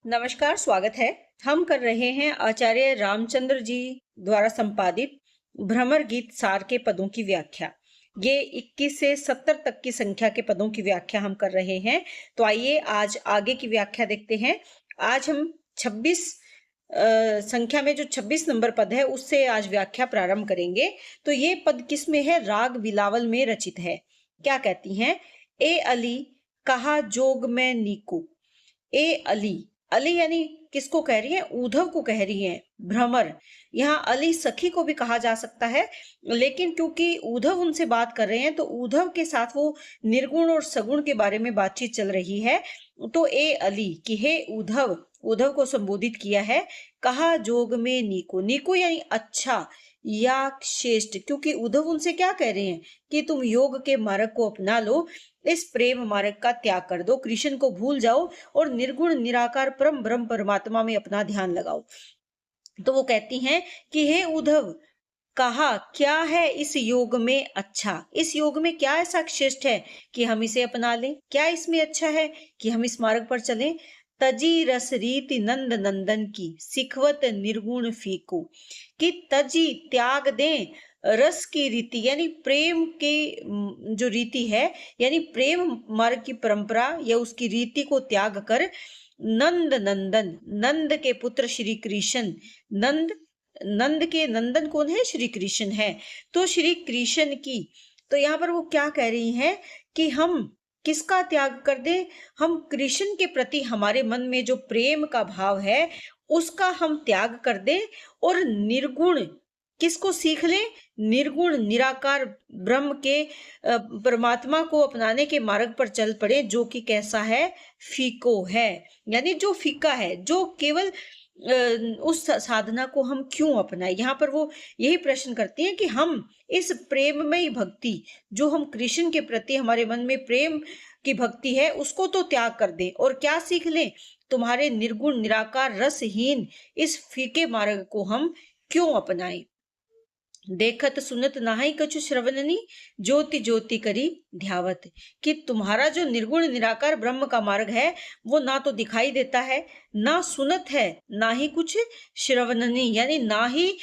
नमस्कार, स्वागत है। हम कर रहे हैं आचार्य रामचंद्र जी द्वारा संपादित भ्रमर गीत सार के पदों की व्याख्या। ये 21 से 70 तक की संख्या के पदों की व्याख्या हम कर रहे हैं। तो आइए आज आगे की व्याख्या देखते हैं। आज हम 26 संख्या में जो 26 नंबर पद है उससे आज व्याख्या प्रारंभ करेंगे। तो ये पद किसमें है? राग बिलावल में रचित है। क्या कहती हैं? ए अली कहा जोग में नीकू। ए अली, अली यानी किसको कह रही है? उद्धव को कह रही है। भ्रमर, यहाँ अली सखी को भी कहा जा सकता है, लेकिन क्योंकि उद्धव उनसे बात कर रहे हैं तो उद्धव के साथ वो निर्गुण और सगुण के बारे में बातचीत चल रही है। तो ए अली कि हे उद्धव, उद्धव को संबोधित किया है। कहा जोग में नीको, नीको यानी अच्छा या श्रेष्ठ, क्योंकि उद्धव उनसे क्या कह रहे हैं कि तुम योग के मार्ग को अपना लो, इस प्रेम मार्ग का त्याग कर दो, कृष्ण को भूल जाओ और निर्गुण निराकार परम ब्रह्म परमात्मा में अपना ध्यान लगाओ। तो वो कहती हैं कि हे उद्धव, कहा क्या है इस योग में अच्छा, इस योग में क्या ऐसा श्रेष्ठ है कि हम इसे अपना लें? क्या इसमें अच्छा है कि हम इस मार्ग पर चलें? तजी रस रीति नंद नंदन की सिखवत निर्गुण फीको, कि तजी त्याग दें रस की रीति यानी प्रेम के जो रीति है, यानी प्रेम मार्ग की परंपरा या उसकी रीति को त्याग कर नंद नंदन, नंद के पुत्र श्री कृष्ण, नंद, नंद के नंदन कौन है? श्री कृष्ण है। तो श्री कृष्ण की, तो यहाँ पर वो क्या कह रही हैं कि हम किसका त्याग कर दें? हम कृष्ण के प्रति हमारे मन में जो प्रेम का भाव है उसका हम त्याग कर दें और निर्गुण किसको सीख लें? निर्गुण निराकार ब्रह्म के परमात्मा को अपनाने के मार्ग पर चल पड़े, जो कि कैसा है? फीको है, यानी जो फीका है, जो केवल उस साधना को हम क्यों अपनाएं? यहाँ पर वो यही प्रश्न करती हैं कि हम इस प्रेममयी भक्ति, जो हम कृष्ण के प्रति हमारे मन में प्रेम की भक्ति है, उसको तो त्याग कर दें और क्या सीख लें? तुम्हारे निर्गुण निराकार रसहीन इस फीके मार्ग को हम क्यों अपनाएं? देखत सुनत नाहि कछु श्रवणनी, ज्योति ज्योति करी ध्यावत, कि तुम्हारा जो निर्गुण निराकार ब्रह्म का मार्ग है वो ना तो दिखाई देता है, ना सुनत है, ना ही कुछ श्रवणनी यानी ना ही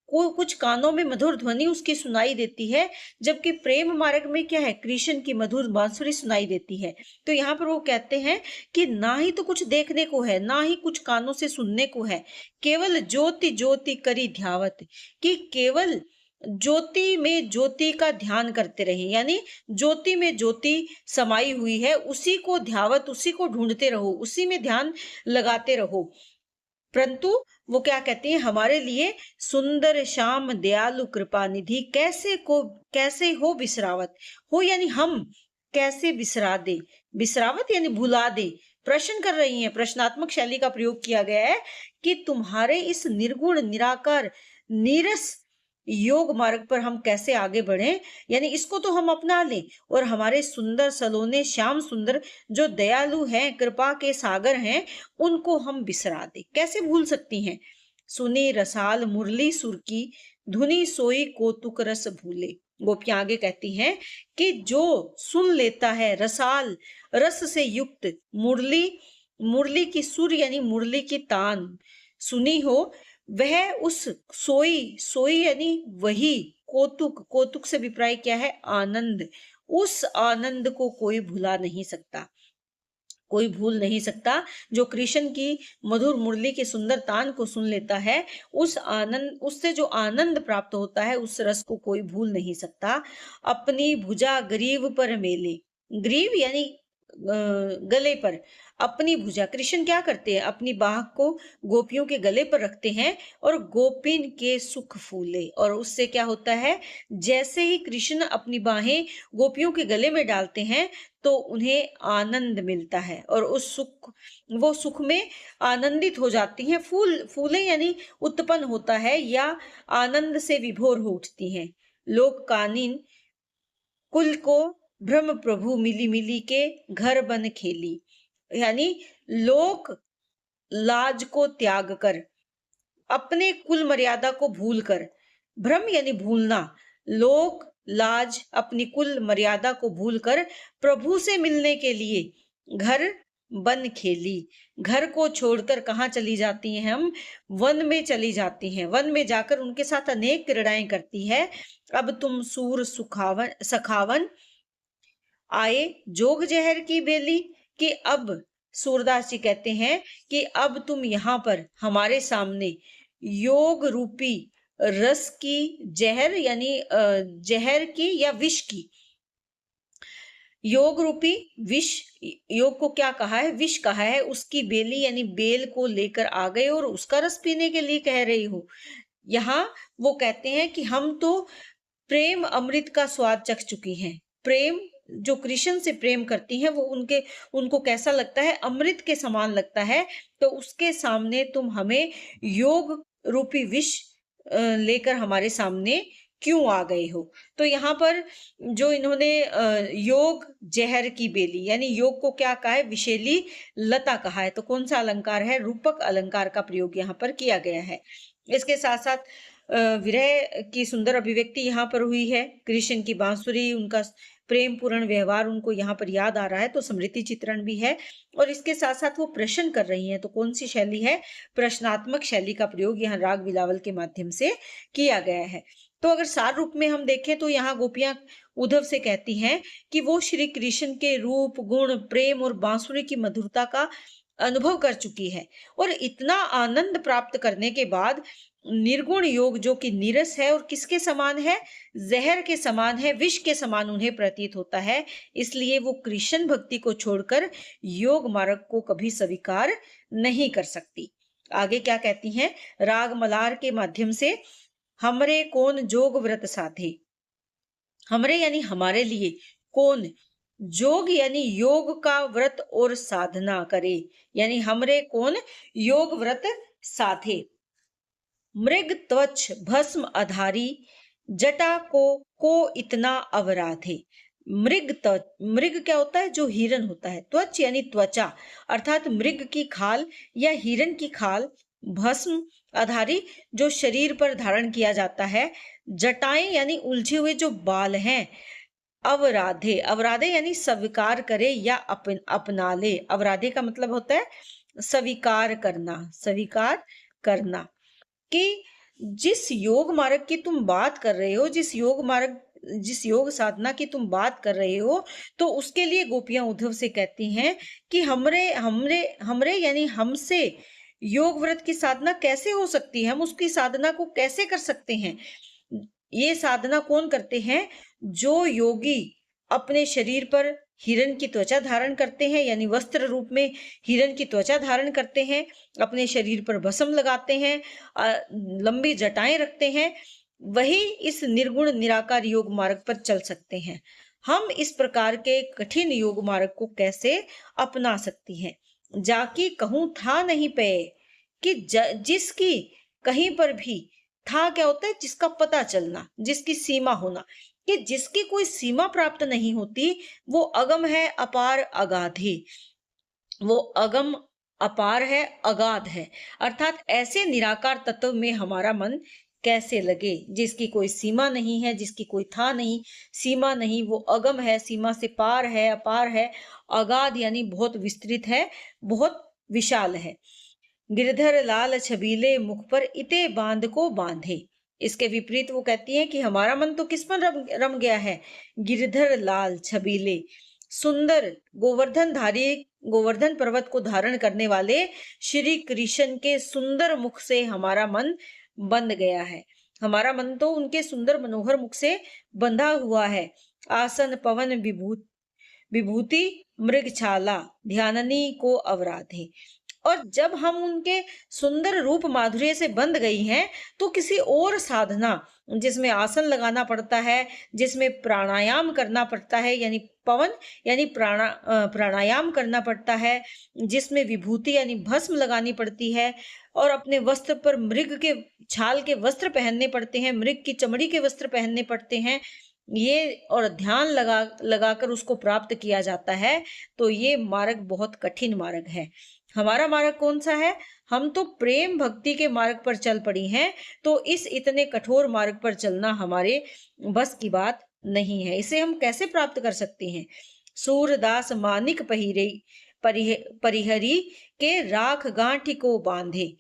को कुछ कानों में मधुर ध्वनि उसकी सुनाई देती है, जबकि प्रेम मार्ग में क्या है? कृष्ण की मधुर बांसुरी सुनाई देती है। तो यहाँ पर वो कहते हैं कि ना ही तो कुछ देखने को है, ना ही कुछ कानों से सुनने को है, केवल ज्योति ज्योति करी ध्यावत, कि केवल ज्योति में ज्योति का ध्यान करते रहे, यानी ज्योति में ज्योति समाई हुई है, उसी को ध्यावत, उसी को ढूंढते रहो, उसी में ध्यान लगाते रहो। परंतु वो क्या कहती हैं? हमारे लिए सुंदर श्याम दयालु कृपा निधि कैसे हो विसरावत, हो यानी हम कैसे विसरा दे, विसरावत यानी भुला दे। प्रश्न कर रही हैं, प्रश्नात्मक शैली का प्रयोग किया गया है कि तुम्हारे इस निर्गुण निराकार नीरस योग मार्ग पर हम कैसे आगे बढ़ें, यानी इसको तो हम अपना लें और हमारे सुंदर सलोने श्याम सुंदर जो दयालु हैं, कृपा के सागर हैं, उनको हम बिसरा दें। कैसे भूल सकती हैं? सुनी रसाल मुरली सुर की, धुनी सोई कौतुक रस भूले। गोपियां आगे कहती हैं कि जो सुन लेता है रसाल रस से युक्त मुरली, मुरली की सुर यानी मुरली की तान सुनी हो, वह उस सोई, सोई यानी वही, कौतुक, कौतुक से अभिप्राय क्या है? आनंद, उस आनंद को कोई भुला नहीं सकता, कोई भूल नहीं सकता। जो कृष्ण की मधुर मुरली के सुंदर तान को सुन लेता है, उस आनंद, उससे जो आनंद प्राप्त होता है, उस रस को कोई भूल नहीं सकता। अपनी भुजा गरीब पर मेले, ग्रीव यानी गले पर, अपनी भुजा, कृष्ण क्या करते हैं? अपनी बाह को गोपियों के गले पर रखते हैं और गोपिन के सुख फूले, और उससे क्या होता है? जैसे ही कृष्ण अपनी बाहें गोपियों के गले में डालते हैं तो उन्हें आनंद मिलता है और उस सुख, वो सुख में आनंदित हो जाती हैं। फूले यानी उत्पन्न होता है या आनंद से विभोर हो उठती हैं। लोक कानीन कुल को ब्रह्म प्रभु मिली मिली के घर बन खेली, यानी लोक लाज को त्याग कर, अपने कुल मर्यादा को भूल कर, भ्रम यानी भूलना, लोक लाज अपनी कुल मर्यादा को भूलकर प्रभु से मिलने के लिए घर बन खेली। घर को छोड़कर कहाँ चली जाती हैं हम? वन में चली जाती हैं। वन में जाकर उनके साथ अनेक क्रीड़ाएं करती है। अब तुम सूर सुखावन सखावन आए जोग जहर की बेली, कि अब सूरदास जी कहते हैं कि अब तुम यहाँ पर हमारे सामने योग रूपी रस की जहर यानी जहर की या विष की, योग रूपी विष, योग को क्या कहा है? विष कहा है। उसकी बेली यानी बेल को लेकर आ गए और उसका रस पीने के लिए कह रही हो। यहाँ वो कहते हैं कि हम तो प्रेम अमृत का स्वाद चख चुकी हैं। प्रेम, जो कृष्ण से प्रेम करती हैं वो उनको कैसा लगता है? अमृत के समान लगता है। तो उसके सामने तुम हमें योग रूपी विष लेकर हमारे सामने क्यों आ गए हो? तो यहाँ पर जो इन्होंने योग जहर की बेली यानी योग को क्या कहा है? विषैली लता कहा है। तो कौन सा अलंकार है? रूपक अलंकार का प्रयोग यहाँ पर किया गया है। इसके साथ साथ विरह की सुंदर अभिव्यक्ति यहाँ पर हुई है। कृष्ण की बांसुरी, उनका प्रेम पूर्ण व्यवहार उनको यहाँ पर याद आ रहा है, तो स्मृति चित्रण भी है। और इसके साथ साथ वो प्रश्न कर रही हैं, तो कौन सी शैली है? प्रश्नात्मक शैली का प्रयोग यहाँ राग बिलावल के माध्यम से किया गया है। तो अगर सार रूप में हम देखें तो यहाँ गोपियां उद्धव से कहती हैं कि वो श्री कृष्ण के रूप, गुण, प्रेम और बांसुरी की मधुरता का अनुभव कर चुकी है और इतना आनंद प्राप्त करने के बाद निर्गुण योग जो कि नीरस है और किसके समान है? जहर के समान है, विष के समान उन्हें प्रतीत होता है। इसलिए वो कृष्ण भक्ति को छोड़कर योग मार्ग को कभी स्वीकार नहीं कर सकती। आगे क्या कहती हैं? राग मलार के माध्यम से हमरे कौन जोग व्रत साधे, हमरे यानी हमारे लिए, कौन जोग यानी योग का व्रत और साधना करे, यानी हमरे कौन योग व्रत साधे। मृग त्वच भस्म आधारी जटा को इतना अवराधे। मृग क्या होता है? जो हिरन होता है। त्वच यानी त्वचा, अर्थात मृग की खाल या हिरन की खाल। भस्म आधारी, जो शरीर पर धारण किया जाता है। जटाएं यानी उलझे हुए जो बाल हैं। अवराधे, अवराधे यानी स्वीकार करे या अपना ले। अवराधे का मतलब होता है स्वीकार करना, स्वीकार करना। कि जिस योग मार्ग की तुम बात कर रहे हो, जिस योग साधना की तुम बात कर रहे हो, तो उसके लिए गोपियां उद्धव से कहती हैं कि हमरे हमरे हमरे यानी हमसे योग व्रत की साधना कैसे हो सकती है? हम उसकी साधना को कैसे कर सकते हैं? ये साधना कौन करते हैं? जो योगी अपने शरीर पर हिरण की त्वचा धारण करते हैं, यानी वस्त्र रूप में हिरण की त्वचा धारण करते हैं, अपने शरीर पर भस्म लगाते हैं, लंबी जटाएं रखते हैं, वही इस निर्गुण निराकार योग मार्ग पर चल सकते हैं। हम इस प्रकार के कठिन योग मार्ग को कैसे अपना सकती हैं? जाकी कहूं था नहीं पे, कि जिसकी कहीं पर भी, था क्या होता है? जिसका पता चलना, जिसकी सीमा होना, कि जिसकी कोई सीमा प्राप्त नहीं होती, वो अगम है, अपार, अगाधे। वो अगम, अपार है, अगाध है। अर्थात ऐसे निराकार तत्व में हमारा मन कैसे लगे, जिसकी कोई सीमा नहीं है, जिसकी कोई था नहीं, सीमा नहीं। वो अगम है, सीमा से पार है, अपार है, अगाध यानी बहुत विस्तृत है, बहुत विशाल है। गिरधर लाल छबीले मुख पर इते बांध को बांधे। इसके विपरीत वो कहती हैं कि हमारा मन तो किस पर रम गया है? गिरधर लाल छबीले, सुंदर गोवर्धन पर्वत को धारण करने वाले श्री कृष्ण के सुंदर मुख से हमारा मन बंध गया है। हमारा मन तो उनके सुंदर मनोहर मुख से बंधा हुआ है। आसन पवन विभूति मृगछाला ध्याननी को अवराधे। और जब हम उनके सुंदर रूप माधुर्य से बंध गई हैं, तो किसी और साधना जिसमें आसन लगाना पड़ता है, जिसमें प्राणायाम करना पड़ता है, यानी पवन यानी प्राणायाम करना पड़ता है, जिसमें विभूति यानी भस्म लगानी पड़ती है, और अपने वस्त्र पर मृग के छाल के वस्त्र पहनने पड़ते हैं, मृग की चमड़ी के वस्त्र पहनने पड़ते हैं, ये और ध्यान लगाकर उसको प्राप्त किया जाता है। तो ये मार्ग बहुत कठिन मार्ग है। हमारा मार्ग कौन सा है? हम तो प्रेम भक्ति के मार्ग पर चल पड़ी हैं, तो इस इतने कठोर मार्ग पर चलना हमारे बस की बात नहीं है। इसे हम कैसे प्राप्त कर सकते हैं? सूरदास मानिक पहिरे परिहरी के राख गांठ को बांधे।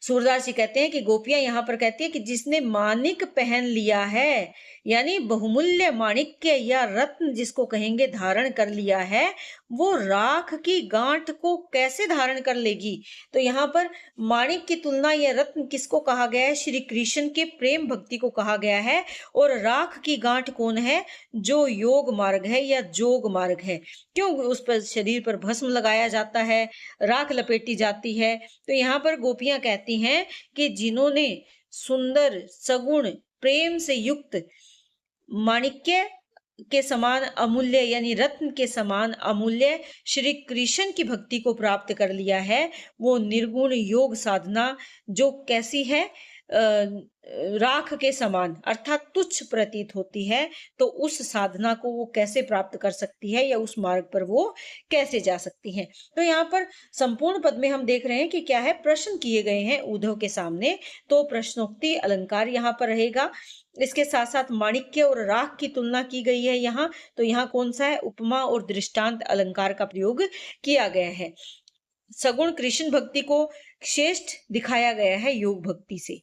सूरदास जी कहते हैं कि गोपियां यहाँ पर कहती है कि जिसने माणिक पहन लिया है, यानी बहुमूल्य माणिक्य या रत्न जिसको कहेंगे धारण कर लिया है, वो राख की गांठ को कैसे धारण कर लेगी। तो यहाँ पर माणिक की तुलना या रत्न किसको कहा गया है, श्री कृष्ण के प्रेम भक्ति को कहा गया है। और राख की गांठ कौन है, जो योग मार्ग है या जोग मार्ग है। क्यों उस पर शरीर पर भस्म लगाया जाता है, राख लपेटी जाती है। तो यहाँ पर गोपियां कहती हैं कि जिन्होंने सुंदर सगुण प्रेम से युक्त माणिक्य के समान अमूल्य यानी रत्न के समान अमूल्य श्री कृष्ण की भक्ति को प्राप्त कर लिया है, वो निर्गुण योग साधना जो कैसी है, राख के समान अर्थात तुच्छ प्रतीत होती है, तो उस साधना को वो कैसे प्राप्त कर सकती है या उस मार्ग पर वो कैसे जा सकती है। तो यहाँ पर संपूर्ण पद में हम देख रहे हैं कि क्या है, प्रश्न किए गए हैं उद्धव के सामने, तो प्रश्नोक्ति अलंकार यहाँ पर रहेगा। इसके साथ साथ माणिक्य और राख की तुलना की गई है यहाँ, तो यहाँ कौन सा है, उपमा और दृष्टांत अलंकार का प्रयोग किया गया है। सगुण कृष्ण भक्ति को श्रेष्ठ दिखाया गया है योग भक्ति से।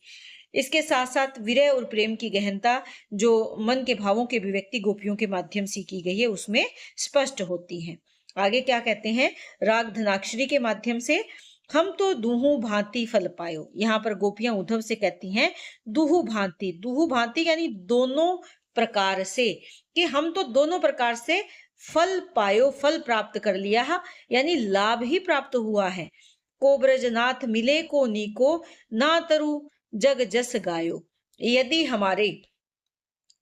इसके साथ साथ विरह और प्रेम की गहनता जो मन के भावों की अभिव्यक्ति गोपियों के माध्यम से की गई है उसमें स्पष्ट होती है। आगे क्या कहते हैं, राग धनाक्षरी के माध्यम से हम तो दुहु भांति फल पायो। यहाँ पर गोपियां उद्धव से कहती हैं दुहु भांति यानी दोनों प्रकार से, कि हम तो दोनों प्रकार से फल पायो, फल प्राप्त कर लिया, यानी लाभ ही प्राप्त हुआ है। को ब्रजनाथ मिले को नीको, ना तरु जग जस गायो। यदि हमारे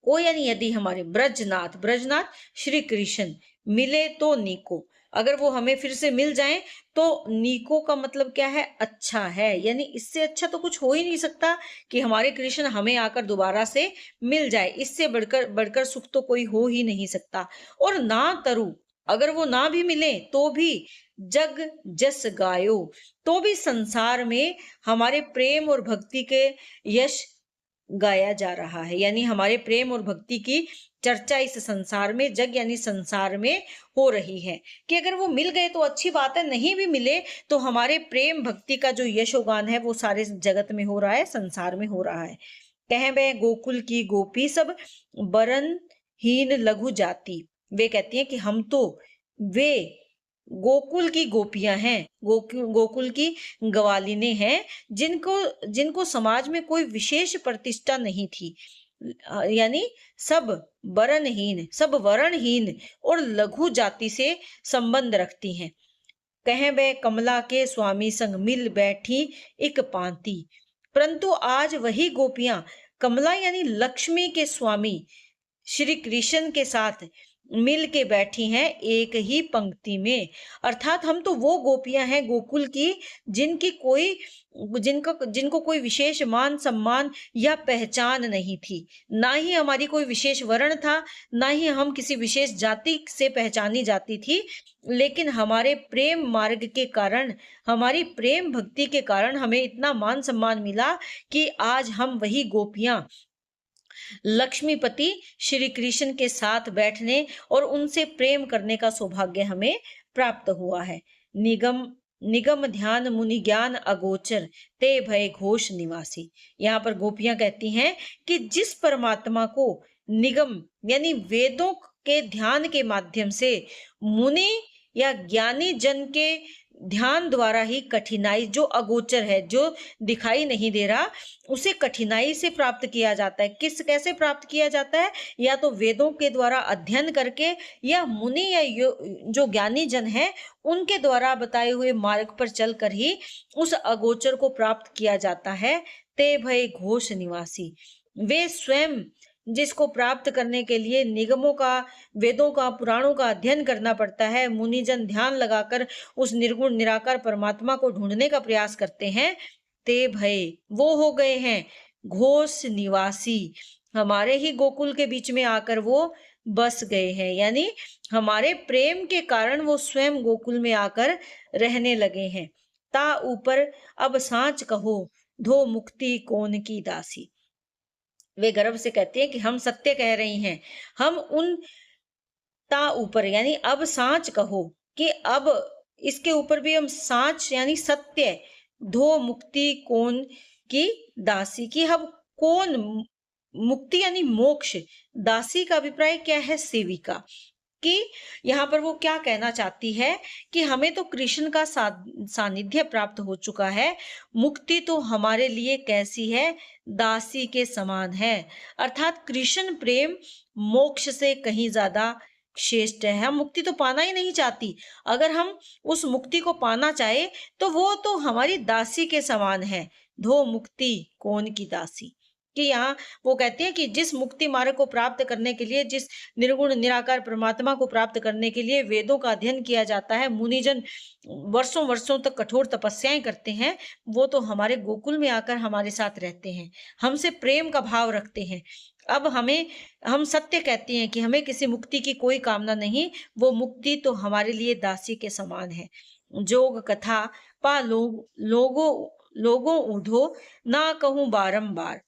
यदि हमारे ब्रजनाथ श्री कृष्ण मिले तो नीको, अगर वो हमें फिर से मिल जाएं तो नीको का मतलब क्या है, अच्छा है, यानी इससे अच्छा तो कुछ हो ही नहीं सकता कि हमारे कृष्ण हमें आकर दोबारा से मिल जाए, इससे बढ़कर सुख तो कोई हो ही नहीं सकता। और ना तरु, अगर वो ना भी मिले तो भी जग जस गायो, तो भी संसार में हमारे प्रेम और भक्ति के यश गाया जा रहा है, यानी हमारे प्रेम और भक्ति की चर्चा इस संसार में, जग यानी संसार में हो रही है। कि अगर वो मिल गए तो अच्छी बात है, नहीं भी मिले तो हमारे प्रेम भक्ति का जो यशोगान है वो सारे जगत में हो रहा है, संसार में हो रहा है। कह वे गोकुल की गोपी सब बरन हीन लघु जाति, वे कहती हैं कि हम तो वे गोकुल की गोपियां हैं, गोकुल की ग्वालिने हैं, जिनको समाज में कोई विशेष प्रतिष्ठा नहीं थी, यानी सब वर्णहीन और लघु जाति से संबंध रखती हैं। कहें वे कमला के स्वामी संग मिल बैठी एक पांति, परंतु आज वही गोपियां कमला यानी लक्ष्मी के स्वामी श्री कृष्ण के साथ मिल के बैठी हैं एक ही पंक्ति में। अर्थात हम तो वो गोपियां हैं गोकुल की जिनको कोई विशेष मान सम्मान या पहचान नहीं थी, ना ही हमारी कोई विशेष वर्ण था, ना ही हम किसी विशेष जाति से पहचानी जाती थी, लेकिन हमारे प्रेम मार्ग के कारण, हमारी प्रेम भक्ति के कारण हमें इतना मान सम्मान मिला कि आज हम वही गोपियां लक्ष्मीपति श्री कृष्ण के साथ बैठने और उनसे प्रेम करने का सौभाग्य हमें प्राप्त हुआ है। निगम ध्यान मुनि ज्ञान अगोचर, ते भय घोष निवासी। यहाँ पर गोपियां कहती हैं कि जिस परमात्मा को निगम यानी वेदों के ध्यान के माध्यम से मुनि या ज्ञानी जन के ध्यान द्वारा ही कठिनाई, जो अगोचर है, जो दिखाई नहीं दे रहा, उसे कठिनाई से प्राप्त किया जाता है। कैसे प्राप्त किया जाता है, या तो वेदों के द्वारा अध्ययन करके, या मुनि या जो ज्ञानी जन है उनके द्वारा बताए हुए मार्ग पर चलकर ही उस अगोचर को प्राप्त किया जाता है। ते भय घोष निवासी, वे स्वयं जिसको प्राप्त करने के लिए निगमों का, वेदों का, पुराणों का अध्ययन करना पड़ता है, मुनिजन ध्यान लगाकर उस निर्गुण निराकार परमात्मा को ढूंढने का प्रयास करते हैं, ते भय वो हो गए हैं घोष निवासी, हमारे ही गोकुल के बीच में आकर वो बस गए हैं, यानी हमारे प्रेम के कारण वो स्वयं गोकुल में आकर रहने लगे हैं। ता ऊपर अब सांच कहो, धो मुक्ति कौन की दासी। वे गर्व से कहते हैं कि हम सत्य कह रही हैं, हम उन ता ऊपर यानी अब सांच कहो, कि अब इसके ऊपर भी हम साच यानी सत्य, धो मुक्ति कौन की दासी की, अब कौन मुक्ति यानी मोक्ष, दासी का अभिप्राय क्या है, सेविका। कि यहाँ पर वो क्या कहना चाहती है कि हमें तो कृष्ण का सानिध्य प्राप्त हो चुका है, मुक्ति तो हमारे लिए कैसी है, दासी के समान है। अर्थात कृष्ण प्रेम मोक्ष से कहीं ज्यादा श्रेष्ठ है। हम मुक्ति तो पाना ही नहीं चाहती, अगर हम उस मुक्ति को पाना चाहे तो वो तो हमारी दासी के समान है। धो मुक्ति कौन की दासी, कि यहाँ वो कहते हैं कि जिस मुक्ति मार्ग को प्राप्त करने के लिए, जिस निर्गुण निराकार परमात्मा को प्राप्त करने के लिए वेदों का अध्ययन किया जाता है, मुनिजन वर्षों वर्षों तक कठोर तपस्याएं करते हैं, वो तो हमारे गोकुल में आकर हमारे साथ रहते हैं, हमसे प्रेम का भाव रखते हैं। अब हम सत्य कहते हैं कि हमें किसी मुक्ति की कोई कामना नहीं, वो मुक्ति तो हमारे लिए दासी के समान है। जोग कथा पा लोगों उधो ना कहूं बारंबार,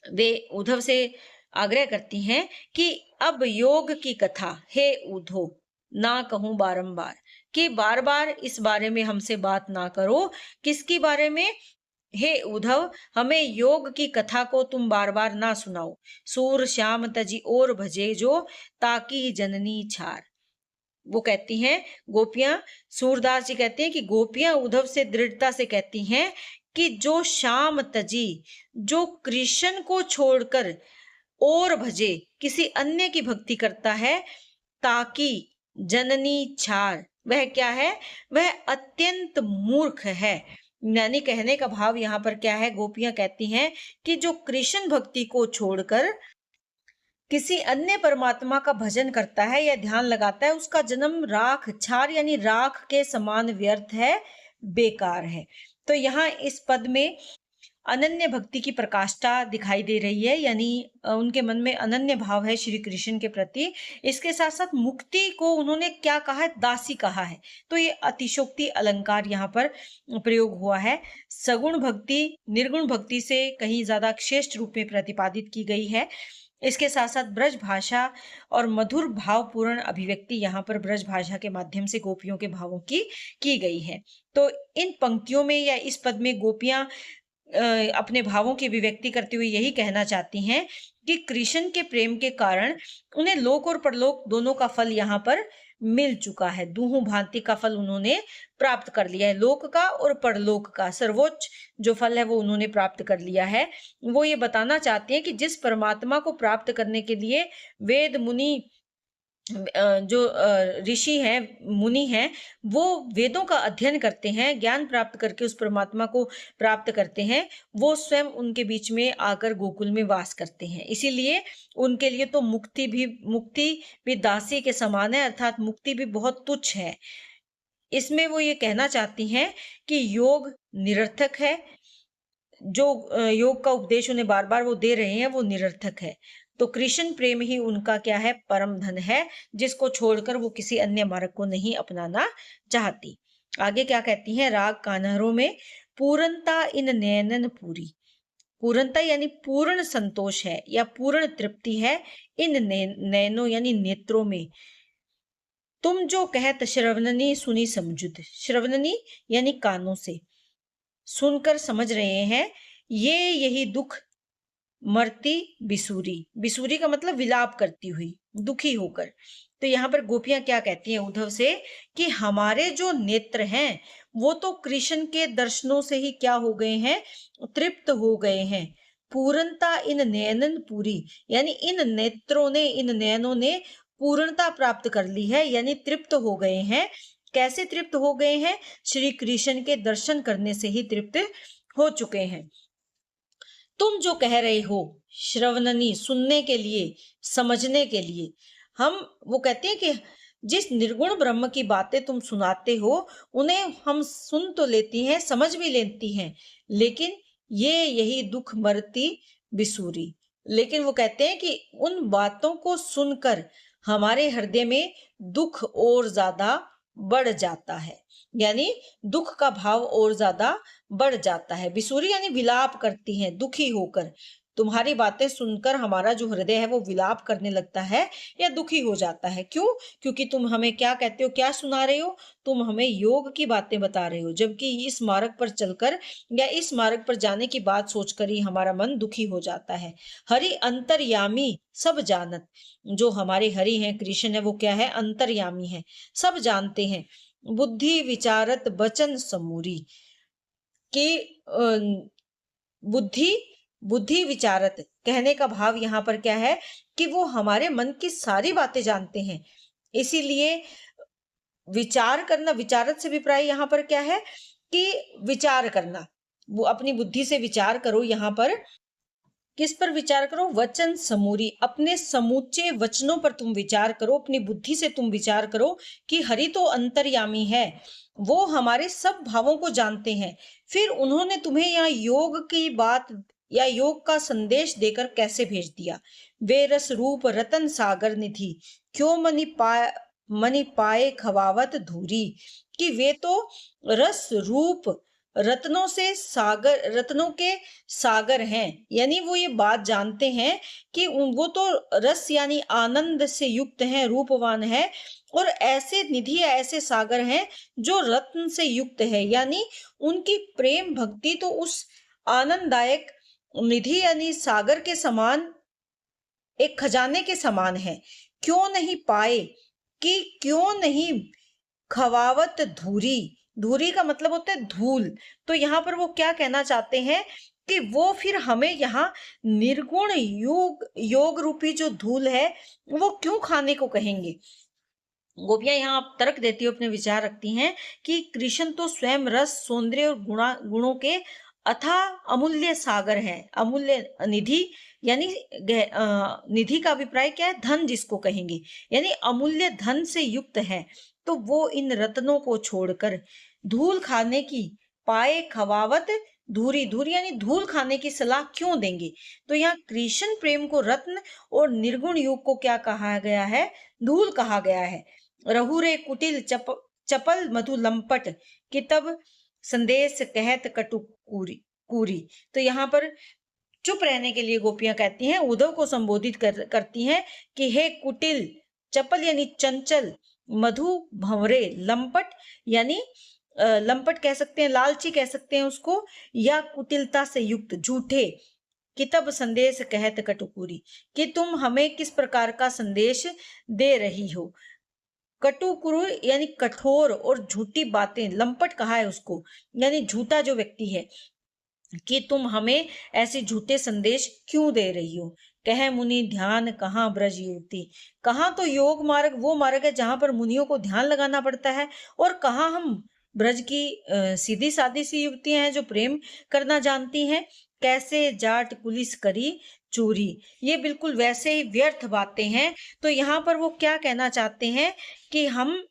वे उद्धव से आग्रह करती हैं कि अब योग की कथा हे उद्धव ना कहूं बारंबार, कि बार बार इस बारे में हमसे बात ना करो। किसकी बारे में, हे उद्धव हमें योग की कथा को तुम बार बार ना सुनाओ। सूर श्याम तजी और भजे जो, ताकि जननी छार। वो कहती हैं गोपियां, सूरदास जी कहते हैं कि गोपियां उद्धव से दृढ़ता से कहती हैं कि जो श्याम तजी, जो कृष्ण को छोड़कर और भजे किसी अन्य की भक्ति करता है, ताकि जननी छार, वह क्या है, वह अत्यंत मूर्ख है। यानी कहने का भाव यहाँ पर क्या है, गोपियां कहती हैं कि जो कृष्ण भक्ति को छोड़कर किसी अन्य परमात्मा का भजन करता है या ध्यान लगाता है, उसका जन्म राख छार यानी राख के समान व्यर्थ है, बेकार है। तो यहाँ इस पद में अनन्य भक्ति की प्रकाष्ठा दिखाई दे रही है, यानी उनके मन में अनन्य भाव है श्री कृष्ण के प्रति। इसके साथ साथ मुक्ति को उन्होंने क्या कहा है, दासी कहा है। तो ये अतिशोक्ति अलंकार यहाँ पर प्रयोग हुआ है। सगुण भक्ति निर्गुण भक्ति से कहीं ज्यादा श्रेष्ठ रूप में प्रतिपादित की गई है। इसके साथ साथ ब्रज भाषा और मधुर भावपूर्ण अभिव्यक्ति यहाँ पर ब्रज भाषा के माध्यम से गोपियों के भावों की गई है। तो इन पंक्तियों में या इस पद में गोपियां अपने भावों की अभिव्यक्ति करते हुए यही कहना चाहती हैं कि कृष्ण के प्रेम के कारण उन्हें लोक और परलोक दोनों का फल यहाँ पर मिल चुका है। दूहु भांति का फल उन्होंने प्राप्त कर लिया है, लोक का और परलोक का सर्वोच्च जो फल है वो उन्होंने प्राप्त कर लिया है। वो ये बताना चाहते हैं कि जिस परमात्मा को प्राप्त करने के लिए वेद मुनि जो ऋषि हैं, मुनि हैं, वो वेदों का अध्ययन करते हैं, ज्ञान प्राप्त करके उस परमात्मा को प्राप्त करते हैं, वो स्वयं उनके बीच में आकर गोकुल में वास करते हैं। इसीलिए उनके लिए तो मुक्ति भी दासी के समान है, अर्थात मुक्ति भी बहुत तुच्छ है। इसमें वो ये कहना चाहती हैं कि योग निरर्थक है, जो योग का उपदेश उन्हें बार बार वो दे रहे हैं वो निरर्थक है। तो कृष्ण प्रेम ही उनका क्या है, परम धन है, जिसको छोड़कर वो किसी अन्य मार्ग को नहीं अपनाना चाहती। आगे क्या कहती हैं, राग कान्हरों में पूर्णता इन नयनन पूरी, पूर्णता यानी पूर्ण संतोष है या पूर्ण तृप्ति है इन नयनों यानी नेत्रों में। तुम जो कहत श्रवणनी सुनी समझुद, श्रवणनी यानी कानों से सुनकर समझ रहे हैं, ये यही दुख मरती बिसूरी, बिसूरी का मतलब विलाप करती हुई, दुखी होकर। तो यहाँ पर गोपियां क्या कहती हैं उद्धव से कि हमारे जो नेत्र हैं वो तो कृष्ण के दर्शनों से ही क्या हो गए हैं, तृप्त हो गए हैं। पूर्णता इन नयनन पूरी, यानी इन नेत्रों ने, इन नयनों ने पूर्णता प्राप्त कर ली है, यानी तृप्त हो गए हैं। कैसे तृप्त हो गए हैं, श्री कृष्ण के दर्शन करने से ही तृप्त हो चुके हैं। तुम जो कह रहे हो श्रवणनी, सुनने के लिए, समझने के लिए, वो कहते हैं कि जिस निर्गुण ब्रह्म की बातें तुम सुनाते हो उन्हें हम सुन तो लेती हैं, समझ भी लेती हैं, लेकिन ये यही दुख मरती बिसूरी। लेकिन वो कहते हैं कि उन बातों को सुनकर हमारे हृदय में दुख और ज्यादा बढ़ जाता है, यानी दुख का भाव और ज्यादा बढ़ जाता है। बिसूरी यानी विलाप करती हैं दुखी होकर। तुम्हारी बातें सुनकर हमारा जो हृदय है वो विलाप करने लगता है या दुखी हो जाता है। क्यों? क्योंकि तुम हमें क्या कहते हो, क्या सुना रहे हो? तुम हमें योग की बातें बता रहे हो, जबकि इस मार्ग पर चलकर या इस मार्ग पर जाने की बात सोचकर ही हमारा मन दुखी हो जाता है। हरि अंतर्यामी सब जानत। जो हमारे हरि हैं, कृष्ण है, वो क्या है? अंतर्यामी है, सब जानते हैं। बुद्धि विचारत बचन समूरी। कि बुद्धि बुद्धि विचारत कहने का भाव यहाँ पर क्या है कि वो हमारे मन की सारी बातें जानते हैं। इसीलिए विचार करना, विचारत से अभिप्राय यहाँ पर क्या है कि विचार करना, वो अपनी बुद्धि से विचार करो। यहाँ पर किस पर विचार करो? वचन समूरी, अपने समूचे वचनों पर तुम विचार करो, अपनी बुद्धि से तुम विचार करो कि हरि तो अंतर्यामी है, वो हमारे सब भावों को जानते हैं। फिर उन्होंने तुम्हें यहाँ योग की बात या योग का संदेश देकर कैसे भेज दिया? वे रस रूप रतन सागर निधि, क्यों मनि पाए खवावत धूरी। कि वे तो रस रूप रत्नों से सागर, रत्नों के सागर हैं, यानी वो ये बात जानते हैं कि वो तो रस यानी आनंद से युक्त हैं, रूपवान है, और ऐसे निधि, ऐसे सागर हैं जो रत्न से युक्त है, यानी उनकी प्रेम भक्ति तो उस आनंददायक निधि यानी सागर के समान, एक खजाने के समान है। क्यों नहीं पाए, कि क्यों नहीं खवावत धूरी। धूरी का मतलब होता है धूल। तो यहाँ पर वो क्या कहना चाहते हैं कि वो फिर हमें यहाँ निर्गुण योग रूपी जो धूल है वो क्यों खाने को कहेंगे? गोपियां यहाँ तर्क देती हुई अपने विचार रखती हैं कि कृष्ण तो स्वयं रस, सौंदर्य और गुणों के अथाह अमूल्य सागर है। अमूल्य निधि यानी निधि का अभिप्राय क्या है? धन जिसको कहेंगे, यानी अमूल्य धन से युक्त है। तो वो इन रत्नों को छोड़कर धूल खाने की पाए खवावत धूरी, धूरी यानी धूल खाने की सलाह क्यों देंगे? तो यहाँ कृष्ण प्रेम को रत्न और निर्गुण योग को क्या कहा गया है? धूल कहा गया है। रहुरे कुटिल चपल मधु लंपट, कितब संदेश कहत कटु कूरी। तो यहाँ पर चुप रहने के लिए गोपियां कहती हैं, उद्धव को संबोधित करती हैं कि हे कुटिल, चपल यानी चंचल, मधु भंवरे, लंपट यानी लंपट कह सकते हैं, लालची कह सकते हैं उसको, या कुटिलता से युक्त, झूठे। कितब संदेश कहत कटुकुरी, कि तुम हमें किस प्रकार का संदेश दे रही हो? कटुकुरु यानी कठोर और झूठी बातें, लंपट कहा है उसको, यानी झूठा जो व्यक्ति है, कि तुम हमें ऐसे झूठे संदेश क्यों दे रही हो? कह मुनि ध्यान कहाँ ब्रज युवती। कहाँ तो योग मार्ग वो मार्ग है जहां पर मुनियों को ध्यान लगाना पड़ता है, और कहाँ हम ब्रज की सीधी सादी सी युवतियां हैं जो प्रेम करना जानती हैं। कैसे जाट पुलिस करी चोरी, ये बिल्कुल वैसे ही व्यर्थ बातें हैं। तो यहाँ पर वो क्या कहना चाहते हैं कि हम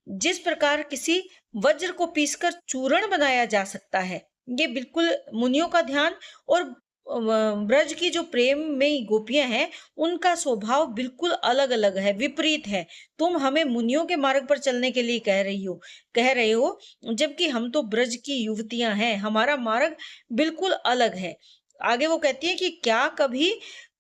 जिस प्रकार किसी वज्र को पीसकर चूर्ण बनाया जा सकता है, ये बिल्कुल मुनियों का ध्यान, और ब्रज की जो प्रेम में गोपियां हैं उनका स्वभाव बिल्कुल अलग अलग है, विपरीत है। तुम हमें मुनियों के मार्ग पर चलने के लिए कह रहे हो, जबकि हम तो ब्रज की युवतियां हैं, हमारा मार्ग बिल्कुल अलग है। आगे वो कहती है कि क्या कभी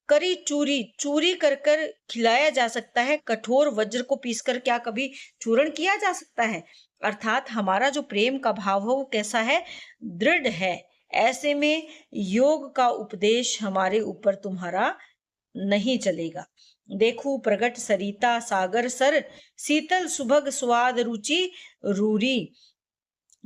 करी चूरी, चूरी कर कर खिलाया जा सकता है? कठोर वज्र को पीसकर क्या कभी चूर्ण किया जा सकता है? अर्थात हमारा जो प्रेम का भाव है वो कैसा है? दृढ़ है। ऐसे में योग का उपदेश हमारे ऊपर तुम्हारा नहीं चलेगा। देखो प्रगट सरिता सागर सर, शीतल सुभग स्वाद रुचि रूरी।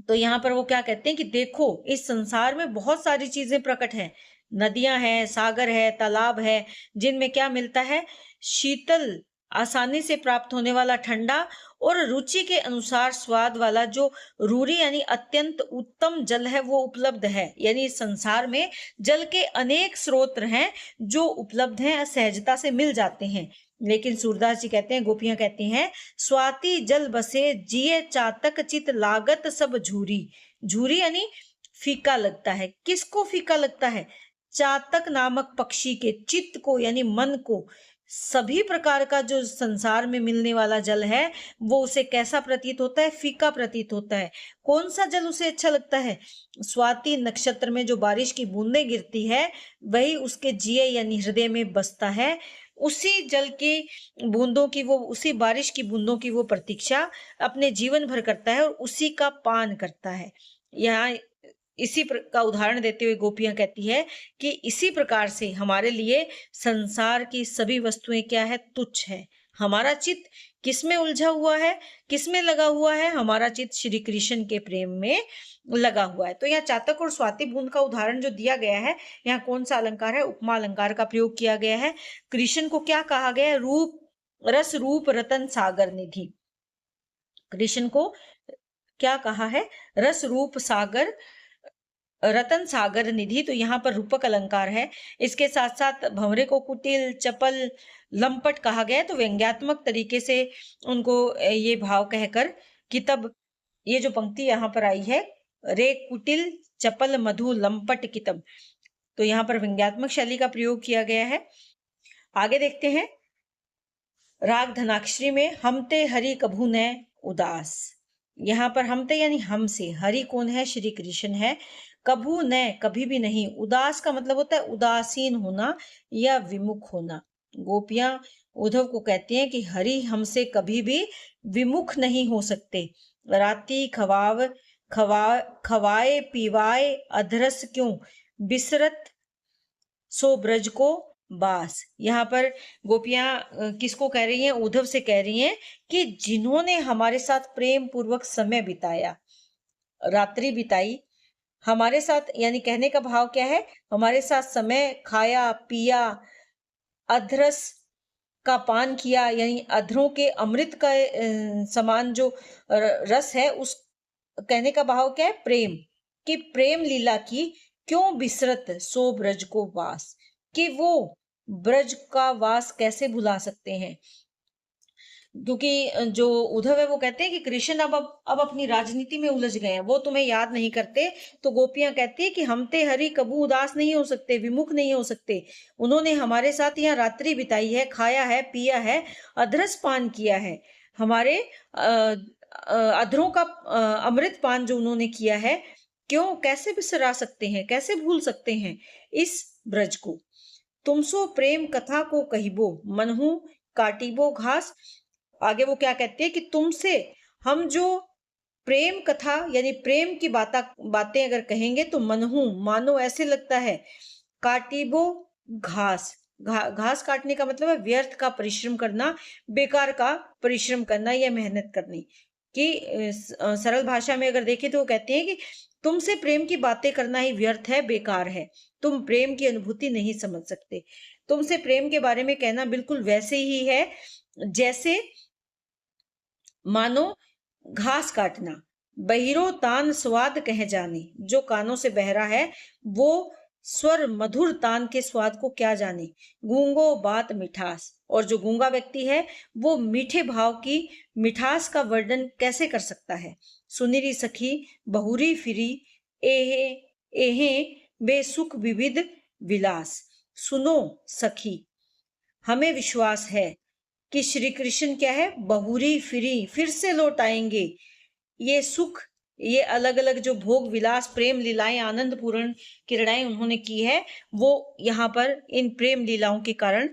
तो यहाँ पर वो क्या कहते हैं कि देखो इस संसार में बहुत सारी चीजें प्रकट हैं, नदियां हैं, सागर है, तालाब है, जिनमें क्या मिलता है? शीतल, आसानी से प्राप्त होने वाला ठंडा, और रुचि के अनुसार स्वाद वाला जो रूरी यानी अत्यंत उत्तम जल है वो उपलब्ध है। यानी इस संसार में जल के अनेक स्रोत हैं जो उपलब्ध हैं, सहजता से मिल जाते हैं। लेकिन सूरदास जी कहते हैं, गोपियां कहती हैं, स्वाति जल बसे जिए चातक चित लागत सब झूरी। झूरी यानी फीका लगता है। किसको फीका लगता है? चातक नामक पक्षी के चित्त को यानी मन को सभी प्रकार का जो संसार में मिलने वाला जल है वो उसे कैसा प्रतीत होता है? फीका प्रतीत होता है। कौन सा जल उसे अच्छा लगता है? स्वाति नक्षत्र में जो बारिश की बूंदें गिरती है वही उसके जिए यानी हृदय में बसता है। उसी जल की बूंदों की वो, उसी बारिश की बूंदों की वो प्रतीक्षा अपने जीवन भर करता है और उसी का पान करता है। यहाँ इसी का उदाहरण देते हुए गोपियां कहती है कि इसी प्रकार से हमारे लिए संसार की सभी वस्तुएं क्या है? तुच्छ है। हमारा चित्त किसमें उलझा हुआ है? किसमें लगा हुआ है? हमारा चित्त श्री कृष्ण के प्रेम में लगा हुआ है। तो यहाँ चातक और स्वाति बूंद का उदाहरण जो दिया गया है, यहाँ कौन सा अलंकार है? उपमा अलंकार का प्रयोग किया गया है। कृष्ण को क्या कहा गया है? रूप, रस रूप रतन सागर निधि। कृष्ण को क्या कहा है? रस रूप सागर, रतन सागर निधि। तो यहाँ पर रूपक अलंकार है। इसके साथ साथ भंवरे को कुटिल, चपल, लंपट कहा गया है। तो व्यंग्यात्मक तरीके से उनको ये भाव कहकर कि तब ये जो पंक्ति यहाँ पर आई है, रे कुटिल चपल मधु लंपट कितब, तो यहाँ पर व्यंग्यात्मक शैली का प्रयोग किया गया है। आगे देखते हैं। राग धनाक्षरी में हमते हरि कभू न उदास। यहाँ पर हमते यानी हमसे, हरि कौन है? श्री कृष्ण है। कभू न कभी भी नहीं, उदास का मतलब होता है उदासीन होना या विमुख होना। गोपियां उद्धव को कहती हैं कि हरि हमसे कभी भी विमुख नहीं हो सकते। राती खवाए पीवाए अधरस क्यों, बिसरत सो ब्रज को बास। यहाँ पर गोपियां किसको कह रही हैं? उद्धव से कह रही हैं कि जिन्होंने हमारे साथ प्रेम पूर्वक समय बिताया, रात्रि बिताई हमारे साथ, यानी कहने का भाव क्या है? हमारे साथ समय खाया पिया, अधरस का पान किया, यानी अधरों के अमृत का समान जो रस है, उस कहने का भाव क्या है? प्रेम। कि प्रेम लीला की क्यों बिसरत सो ब्रज को वास, कि वो ब्रज का वास कैसे भुला सकते हैं? क्योंकि जो उद्धव है वो कहते हैं कि कृष्ण अब अपनी राजनीति में उलझ गए हैं, वो तुम्हें याद नहीं करते। तो गोपियां कहती है कि हम ते हरि कबू उदास नहीं हो सकते, विमुख नहीं हो सकते। उन्होंने हमारे साथ यहाँ रात्रि बिताई है, खाया है, पिया है, अधरस पान किया है, हमारे अधरों का अमृत पान जो उन्होंने किया है, क्यों कैसे बिसरा सकते हैं, कैसे भूल सकते हैं इस ब्रज को? तुमसो प्रेम कथा को कहिबो मनहु काटिबो घास। आगे वो क्या कहते हैं कि तुमसे हम जो प्रेम कथा यानी प्रेम की बातें अगर कहेंगे तो मनहू मानो ऐसे लगता है, काटिबो घास, घास काटने का मतलब है व्यर्थ का परिश्रम करना, बेकार का परिश्रम करना या मेहनत करनी। कि सरल भाषा में अगर देखें तो वो कहते हैं कि तुमसे प्रेम की बातें करना ही व्यर्थ है, बेकार है, तुम प्रेम की अनुभूति नहीं समझ सकते। तुमसे प्रेम के बारे में कहना बिल्कुल वैसे ही है जैसे मानो घास काटना। बहिरो तान स्वाद कह जाने, जो कानों से बहरा है वो स्वर मधुर तान के स्वाद को क्या जाने। गूंगो बात मिठास, और जो गूंगा व्यक्ति है वो मीठे भाव की मिठास का वर्णन कैसे कर सकता है। सुनिरी सखी बहुरी फिरी एहे एहे बेसुख विविध विलास। सुनो सखी, हमें विश्वास है कि श्री कृष्ण क्या है? बहुरी फिरी, फिर से लौट आएंगे। ये सुख, ये अलग अलग जो भोग विलास, प्रेम लीलाएं, आनंद पूर्ण क्रीड़ाएं उन्होंने की है, वो यहाँ पर इन प्रेम लीलाओं के कारण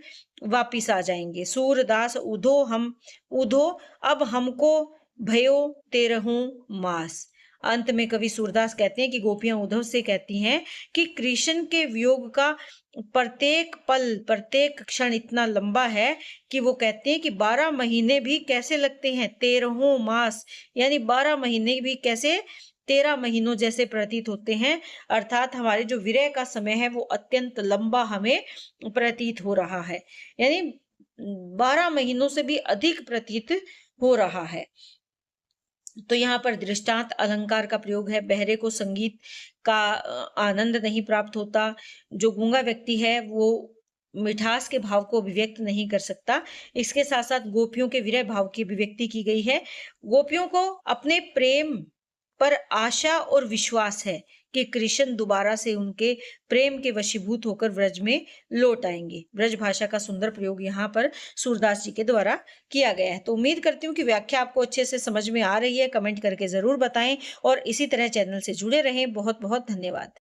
वापिस आ जाएंगे। सूरदास उधो अब हमको भयो तेरहूं मास। अंत में कवि सूरदास कहते हैं कि गोपियां उद्धव से कहती हैं कि कृष्ण के वियोग का प्रत्येक पल, प्रत्येक क्षण इतना लंबा है कि वो कहते हैं कि 12 महीने भी कैसे लगते हैं, 13 मास, यानी 12 महीने भी कैसे 13 महीनों जैसे प्रतीत होते हैं। अर्थात हमारे जो विरह का समय है वो अत्यंत लंबा हमें प्रतीत हो रहा है, यानी 12 महीनों से भी अधिक प्रतीत हो रहा है। तो यहाँ पर दृष्टांत अलंकार का प्रयोग है। बहरे को संगीत का आनंद नहीं प्राप्त होता, जो गूंगा व्यक्ति है वो मिठास के भाव को अभिव्यक्त नहीं कर सकता। इसके साथ साथ गोपियों के विरह भाव की अभिव्यक्ति की गई है। गोपियों को अपने प्रेम पर आशा और विश्वास है कि कृष्ण दोबारा से उनके प्रेम के वशीभूत होकर व्रज में लौट आएंगे। ब्रज भाषा का सुंदर प्रयोग यहाँ पर सूरदास जी के द्वारा किया गया है। तो उम्मीद करती हूँ कि व्याख्या आपको अच्छे से समझ में आ रही है। कमेंट करके जरूर बताएं और इसी तरह चैनल से जुड़े रहें। बहुत बहुत धन्यवाद।